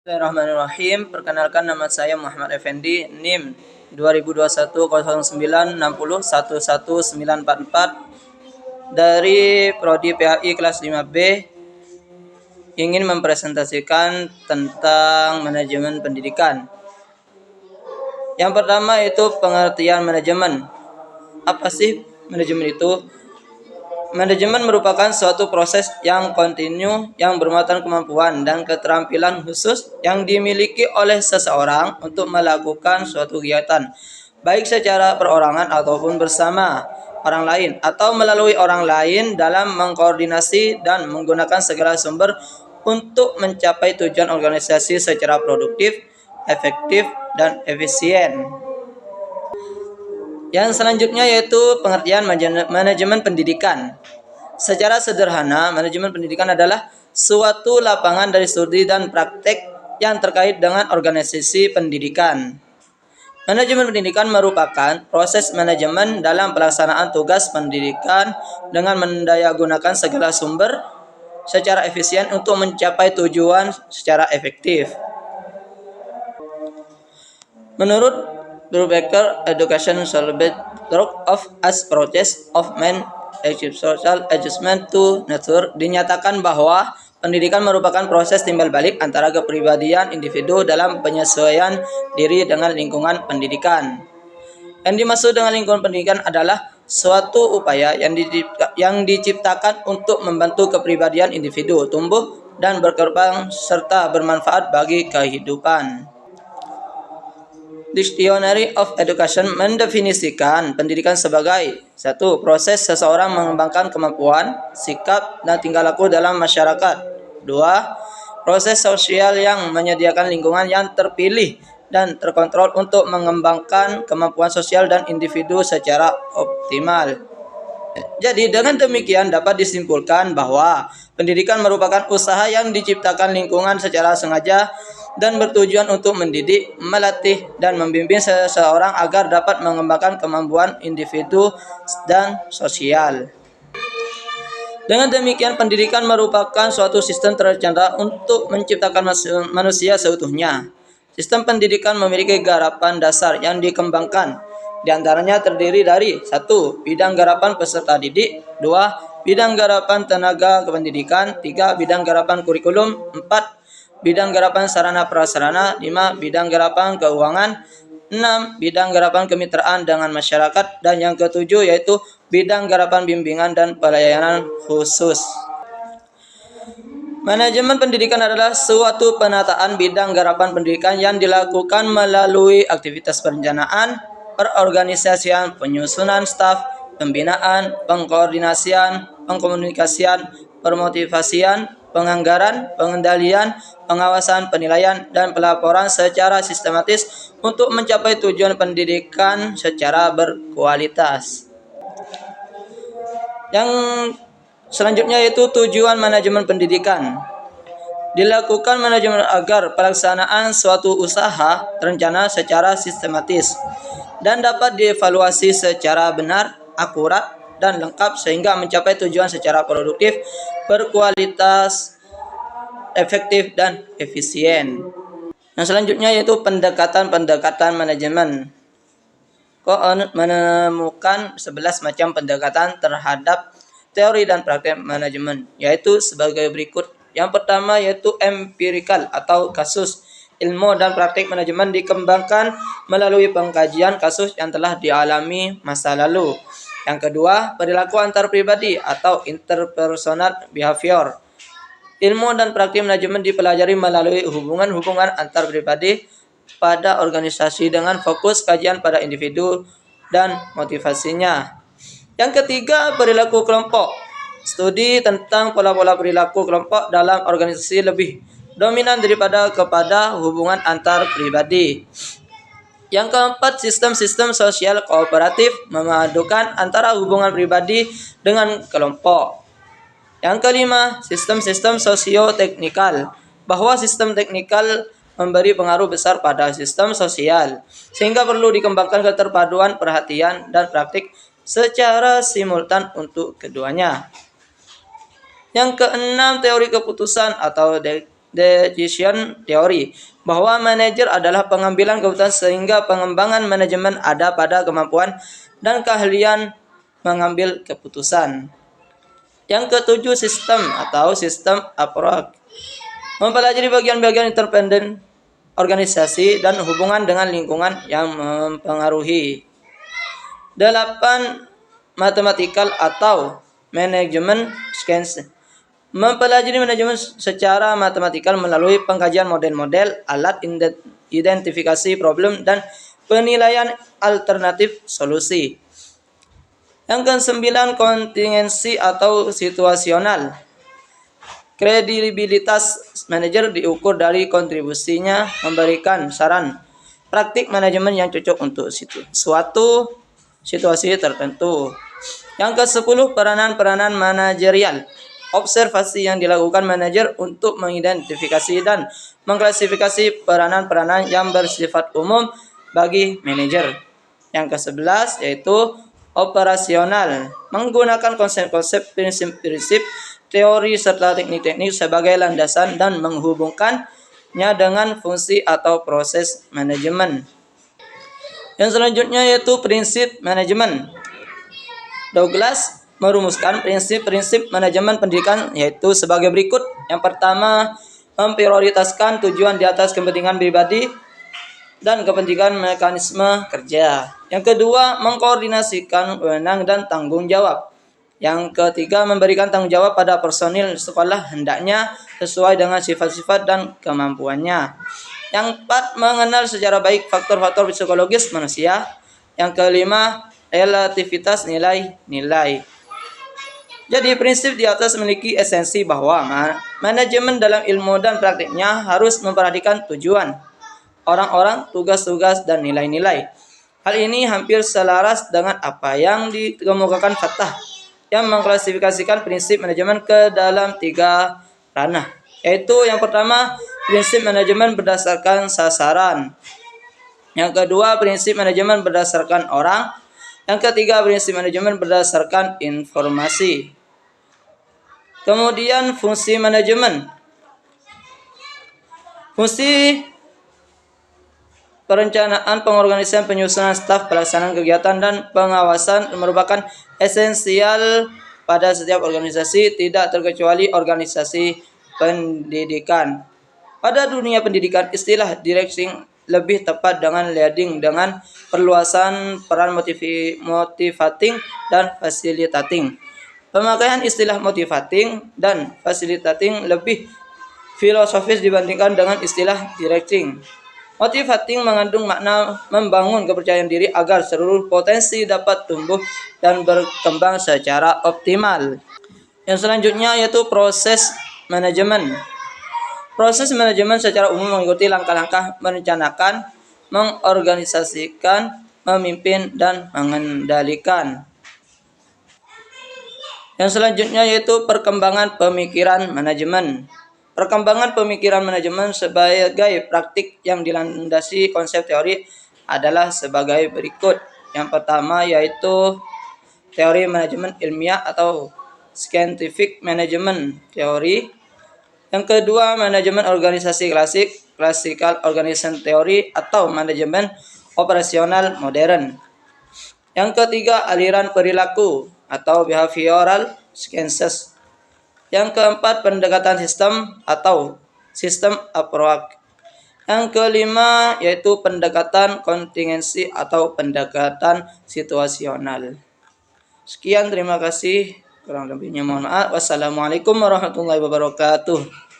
Bismillahirrahmanirrahim. Perkenalkan, nama saya Muhammad Effendi, NIM 2021 0960111144 dari Prodi PHI kelas 5B, ingin mempresentasikan tentang manajemen pendidikan. Yang pertama itu pengertian manajemen. Apa sih manajemen itu? Manajemen merupakan suatu proses yang kontinu yang bermuatan kemampuan dan keterampilan khusus yang dimiliki oleh seseorang untuk melakukan suatu kegiatan, baik secara perorangan ataupun bersama orang lain atau melalui orang lain dalam mengkoordinasi dan menggunakan segala sumber untuk mencapai tujuan organisasi secara produktif, efektif, dan efisien. Yang selanjutnya yaitu pengertian manajemen pendidikan. Secara sederhana, manajemen pendidikan adalah suatu lapangan dari studi dan praktek yang terkait dengan organisasi pendidikan. Manajemen pendidikan merupakan proses manajemen dalam pelaksanaan tugas pendidikan dengan mendayagunakan segala sumber secara efisien untuk mencapai tujuan secara efektif. Menurut Brubaker, education celebrates of as process of man achieve social adjustment to nature, dinyatakan bahwa pendidikan merupakan proses timbal balik antara kepribadian individu dalam penyesuaian diri dengan lingkungan pendidikan. Yang dimaksud dengan lingkungan pendidikan adalah suatu upaya yang diciptakan untuk membantu kepribadian individu tumbuh dan berkembang serta bermanfaat bagi kehidupan. Dictionary of Education mendefinisikan pendidikan sebagai 1. Proses seseorang mengembangkan kemampuan, sikap, dan tingkah laku dalam masyarakat. 2. Proses sosial yang menyediakan lingkungan yang terpilih dan terkontrol untuk mengembangkan kemampuan sosial dan individu secara optimal. Jadi dengan demikian dapat disimpulkan bahwa pendidikan merupakan usaha yang diciptakan lingkungan secara sengaja dan bertujuan untuk mendidik, melatih, dan membimbing seseorang agar dapat mengembangkan kemampuan individu dan sosial. Dengan demikian, pendidikan merupakan suatu sistem terencana untuk menciptakan manusia seutuhnya. Sistem pendidikan memiliki garapan dasar yang dikembangkan. Di antaranya terdiri dari 1. Bidang garapan peserta didik, 2. Bidang garapan tenaga kependidikan, 3. Bidang garapan kurikulum, 4. Bidang garapan sarana prasarana, 5. Bidang garapan keuangan, 6. Bidang garapan kemitraan dengan masyarakat, dan yang ketujuh yaitu bidang garapan bimbingan dan pelayanan khusus. Manajemen pendidikan adalah suatu penataan bidang garapan pendidikan yang dilakukan melalui aktivitas perencanaan, perorganisasian, penyusunan staf, pembinaan, pengkoordinasian, pengkomunikasian, permotivasian, penganggaran, pengendalian, pengawasan, penilaian, dan pelaporan secara sistematis untuk mencapai tujuan pendidikan secara berkualitas. Yang selanjutnya yaitu tujuan manajemen pendidikan. Dilakukan manajemen agar pelaksanaan suatu usaha terencana secara sistematis dan dapat dievaluasi secara benar, akurat, dan lengkap sehingga mencapai tujuan secara produktif, berkualitas, efektif, dan efisien. Yang selanjutnya yaitu pendekatan manajemen. Menemukan 11 macam pendekatan terhadap teori dan praktek manajemen, yaitu sebagai berikut. Yang pertama yaitu empirikal atau kasus. Ilmu dan praktik manajemen dikembangkan melalui pengkajian kasus yang telah dialami masa lalu. Yang kedua, perilaku antar pribadi atau interpersonal behavior. Ilmu dan praktik manajemen dipelajari melalui hubungan-hubungan antar pribadi pada organisasi dengan fokus kajian pada individu dan motivasinya. Yang ketiga, perilaku kelompok. Studi tentang pola-pola perilaku kelompok dalam organisasi lebih dominan daripada kepada hubungan antar pribadi. Yang keempat, sistem-sistem sosial kooperatif memadukan antara hubungan pribadi dengan kelompok. Yang kelima, sistem-sistem sosio-teknikal, bahwa sistem teknikal memberi pengaruh besar pada sistem sosial, sehingga perlu dikembangkan keterpaduan perhatian dan praktik secara simultan untuk keduanya. Yang keenam, teori keputusan atau decision theory, bahwa manajer adalah pengambilan keputusan sehingga pengembangan manajemen ada pada kemampuan dan keahlian mengambil keputusan. Yang ketujuh, sistem atau sistem approach, mempelajari bagian-bagian independen organisasi dan hubungan dengan lingkungan yang mempengaruhi. 8. Mathematical atau manajemen science, mempelajari manajemen secara matematikal melalui pengkajian model-model, alat identifikasi problem, dan penilaian alternatif solusi. Yang ke-9, kontingensi atau situasional, kredibilitas manajer diukur dari kontribusinya memberikan saran praktik manajemen yang cocok untuk suatu situasi tertentu. Yang ke-10, peranan-peranan manajerial, observasi yang dilakukan manajer untuk mengidentifikasi dan mengklasifikasi peranan-peranan yang bersifat umum bagi manajer. Yang ke-11 yaitu operasional, menggunakan konsep-konsep, prinsip-prinsip, teori serta teknik-teknik sebagai landasan dan menghubungkannya dengan fungsi atau proses manajemen. Yang selanjutnya yaitu prinsip manajemen. Douglas merumuskan prinsip-prinsip manajemen pendidikan yaitu sebagai berikut. Yang pertama, memprioritaskan tujuan di atas kepentingan pribadi dan kepentingan mekanisme kerja. Yang kedua, mengkoordinasikan wewenang dan tanggung jawab. Yang ketiga, memberikan tanggung jawab pada personil sekolah hendaknya sesuai dengan sifat-sifat dan kemampuannya. Yang keempat, mengenal secara baik faktor-faktor psikologis manusia. Yang kelima, relativitas nilai-nilai. Jadi prinsip di atas memiliki esensi bahwa manajemen dalam ilmu dan praktiknya harus memperhatikan tujuan, orang-orang, tugas-tugas, dan nilai-nilai. Hal ini hampir selaras dengan apa yang dikemukakan Fatah yang mengklasifikasikan prinsip manajemen ke dalam 3 ranah, yaitu yang pertama, prinsip manajemen berdasarkan sasaran. Yang kedua, prinsip manajemen berdasarkan orang. Yang ketiga, prinsip manajemen berdasarkan informasi. Kemudian fungsi manajemen. Fungsi perencanaan, pengorganisasian, penyusunan staf, pelaksanaan kegiatan, dan pengawasan merupakan esensial pada setiap organisasi, tidak terkecuali organisasi pendidikan. Pada dunia pendidikan, istilah directing lebih tepat dengan leading dengan perluasan peran motivating dan facilitating. Pemakaian istilah motivating dan facilitating lebih filosofis dibandingkan dengan istilah directing. Motivating mengandung makna membangun kepercayaan diri agar seluruh potensi dapat tumbuh dan berkembang secara optimal. Yang selanjutnya yaitu proses manajemen. Proses manajemen secara umum mengikuti langkah-langkah merencanakan, mengorganisasikan, memimpin, dan mengendalikan. Yang selanjutnya yaitu perkembangan pemikiran manajemen. Perkembangan pemikiran manajemen sebagai praktik yang dilandasi konsep teori adalah sebagai berikut. Yang pertama yaitu teori manajemen ilmiah atau scientific management theory. Yang kedua, manajemen organisasi klasik, classical organization theory atau manajemen operasional modern. Yang ketiga, aliran perilaku atau behavioral sciences. Yang keempat, pendekatan sistem atau system approach. Yang kelima yaitu pendekatan kontingensi atau pendekatan situasional. Sekian, terima kasih. Kurang lebihnya mohon maaf. Wassalamualaikum warahmatullahi wabarakatuh.